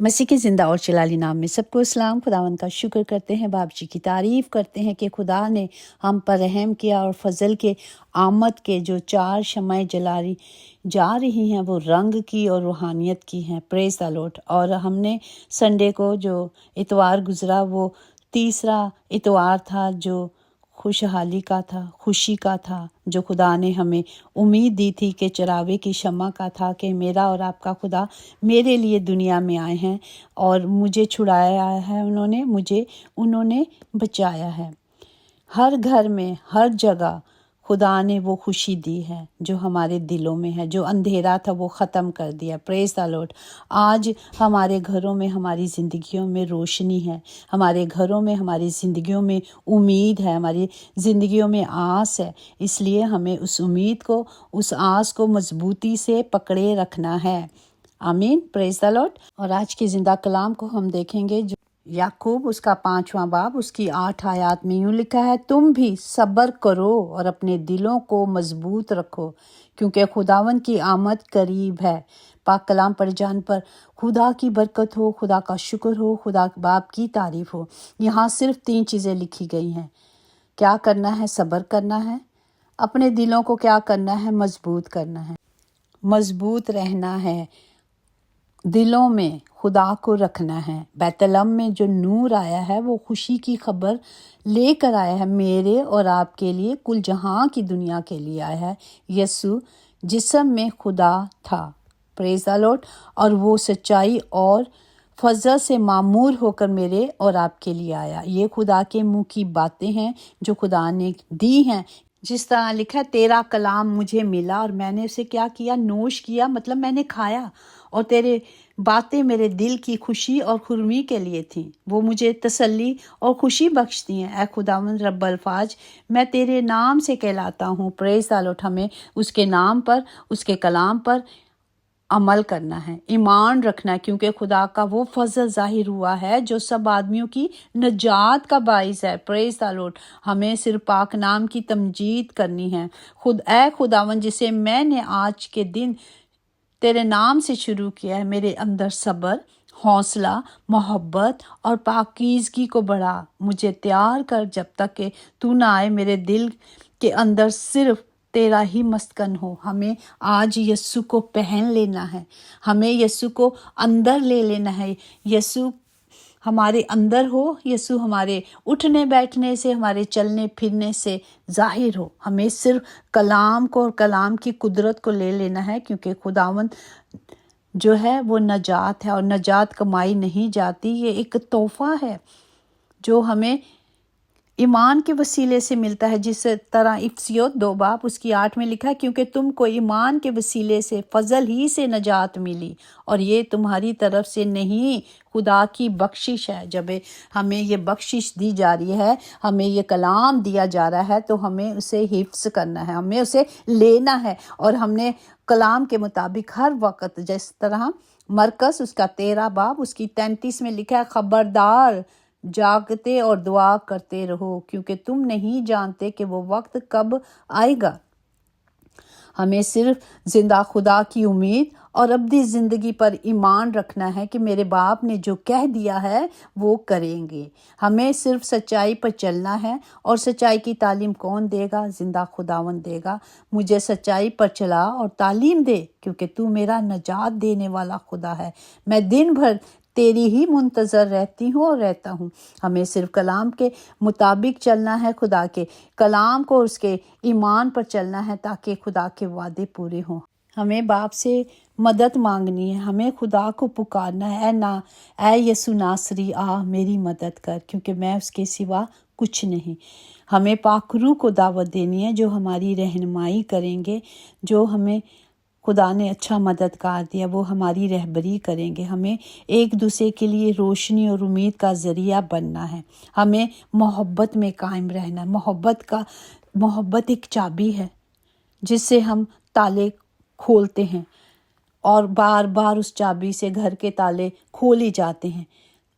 मसीह के ज़िंदा और जलाली नाम में सबको इस्लाम। खुदावंद का शुक्र करते हैं, बाप जी की तारीफ़ करते हैं कि खुदा ने हम पर रहम किया और फजल के आमद के जो 4 शम्माएँ जलाई जा रही हैं वो रंग की और रूहानियत की हैं। Praise the Lord. और हमने संडे को जो इतवार गुज़रा वो तीसरा इतवार था जो खुशहाली का था, खुशी का था, जो खुदा ने हमें उम्मीद दी थी कि चरावे की शम्मा का था कि मेरा और आपका खुदा मेरे लिए दुनिया में आए हैं और मुझे छुड़ाया है, उन्होंने बचाया है। हर घर में, हर जगह खुदा ने वो खुशी दी है जो हमारे दिलों में है। जो अंधेरा था वो ख़त्म कर दिया। Praise the Lord. आज हमारे घरों में, हमारी ज़िंदगियों में रोशनी है, हमारे घरों में, हमारी ज़िंदगियों में उम्मीद है, हमारी ज़िंदगियों में आस है। इसलिए हमें उस उम्मीद को, उस आस को मजबूती से पकड़े रखना है। आमीन। Praise the Lord. और आज की ज़िंदा कलाम को हम देखेंगे जो याकूब उसका 5वां बाब उसकी 8 आयत में यूँ लिखा है, तुम भी सब्र करो और अपने दिलों को मजबूत रखो क्योंकि खुदावन की आमद करीब है। पाक कलाम पढ़ जान पर खुदा की बरकत हो, खुदा का शुक्र हो, खुदा बाप की तारीफ हो। यहाँ सिर्फ 3 चीज़ें लिखी गई हैं। क्या करना है? सब्र करना है। अपने दिलों को क्या करना है? मजबूत करना है, मजबूत रहना है। दिलों में खुदा को रखना है। बैतलहम में जो नूर आया है वो खुशी की खबर लेकर आया है, मेरे और आपके लिए, कुल जहां की दुनिया के लिए आया है। यीशु जिस्म में खुदा था। Praise the Lord. और वो सच्चाई और फजल से मामूर होकर मेरे और आपके लिए आया। ये खुदा के मुंह की बातें हैं जो खुदा ने दी हैं। जिस तरह लिखा है, तेरा कलाम मुझे मिला और मैंने उसे क्या किया? नोश किया, मतलब मैंने खाया। और तेरे बातें मेरे दिल की खुशी और खुरमी के लिए थीं। वो मुझे तसल्ली और खुशी बख्शती हैं। ऐ खुदावंद रब अल्फाज, मैं तेरे नाम से कहलाता हूँ। Praise the Lord. हमें उसके नाम पर, उसके कलाम पर अमल करना है, ईमान रखना है, क्योंकि खुदा का वो फजल जाहिर हुआ है जो सब आदमियों की नजात का बाइस है। Praise the Lord. हमें सिर्फ पाक नाम की तमजीद करनी है। ऐ खुदावन जिसे मैंने आज के दिन तेरे नाम से शुरू किया है, मेरे अंदर सब्र, हौसला, मोहब्बत और पाकीज़गी को बढ़ा। मुझे तैयार कर जब तक कि तू ना आए। मेरे दिल के अंदर सिर्फ तेरा ही मस्कन हो। हमें आज यस्सु को पहन लेना है, हमें यस्सु को अंदर ले लेना है। यस्सु हमारे अंदर हो, यीशु हमारे उठने बैठने से, हमारे चलने फिरने से जाहिर हो। हमें सिर्फ कलाम को और कलाम की कुदरत को ले लेना है, क्योंकि खुदावंद जो है वो नजात है और नजात कमाई नहीं जाती। ये एक तोहफा है जो हमें ईमान के वसीले से मिलता है। जिस तरह इफ्सियोत 2 बाब उसकी 8 में लिखा है, क्योंकि तुमको ईमान के वसीले से फजल ही से नजात मिली और ये तुम्हारी तरफ से नहीं, खुदा की बख्शिश है। जब हमें ये बख्शिश दी जा रही है, हमें ये कलाम दिया जा रहा है, तो हमें उसे हिफ्स करना है, हमें उसे लेना है। और हमने कलाम के मुताबिक हर वक्त, जिस तरह मरकस उसका 13 बाब उसकी 33 में लिखा है, खबरदार जागते और दुआ करते रहो क्योंकि तुम नहीं जानते कि वो वक्त कब आएगा। हमें सिर्फ जिंदा खुदा की उम्मीद और अब्दी ज़िंदगी पर ईमान रखना है कि मेरे बाप ने जो कह दिया है वो करेंगे। हमें सिर्फ सच्चाई पर चलना है। और सच्चाई की तालीम कौन देगा? जिंदा खुदावन देगा। मुझे सच्चाई पर चला और तालीम दे, क्योंकि तू मेरा नजात देने वाला खुदा है। मैं दिन भर तेरी ही मुंतज़र रहती हूँ और रहता हूँ। हमें सिर्फ कलाम के मुताबिक चलना है, खुदा के कलाम को, उसके ईमान पर चलना है, ताकि खुदा के वादे पूरे हों। हमें बाप से मदद मांगनी है, हमें खुदा को पुकारना है, ऐ यसु नासरी आ मेरी मदद कर, क्योंकि मैं उसके सिवा कुछ नहीं। हमें पाकरू को दावत देनी है जो हमारी रहनुमाई करेंगे, जो हमें खुदा ने अच्छा मददगार दिया, वो हमारी रहबरी करेंगे। हमें एक दूसरे के लिए रोशनी और उम्मीद का ज़रिया बनना है। हमें मोहब्बत में कायम रहना। मोहब्बत एक चाबी है जिससे हम ताले खोलते हैं और बार बार उस चाबी से घर के ताले खोल ही जाते हैं।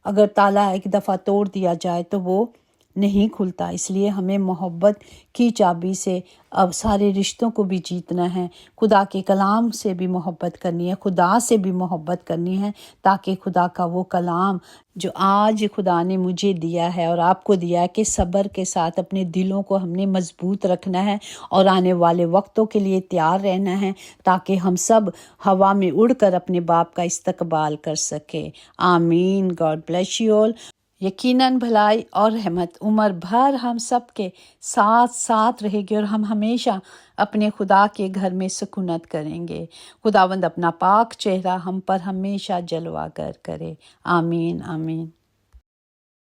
अगर ताला एक दफ़ा तोड़ दिया जाए तो वो نہیں کھلتا۔ اس لیے ہمیں محبت کی چابی سے اب سارے رشتوں کو بھی جیتنا ہے، خدا کے کلام سے بھی محبت کرنی ہے، خدا سے بھی محبت کرنی ہے، تاکہ خدا کا وہ کلام جو آج خدا نے مجھے دیا ہے اور آپ کو دیا ہے کہ صبر کے ساتھ اپنے دلوں کو ہم نے مضبوط رکھنا ہے اور آنے والے وقتوں کے لیے تیار رہنا ہے، تاکہ ہم سب ہوا میں اڑ کر اپنے باپ کا استقبال کر سکے۔ آمین۔ God bless you all. یقیناً بھلائی اور رحمت عمر بھر ہم سب کے ساتھ رہے گی اور ہم ہمیشہ اپنے خدا کے گھر میں سکونت کریں گے۔ خداوند اپنا پاک چہرہ ہم پر ہمیشہ جلوہ گر کرے۔ آمین آمین۔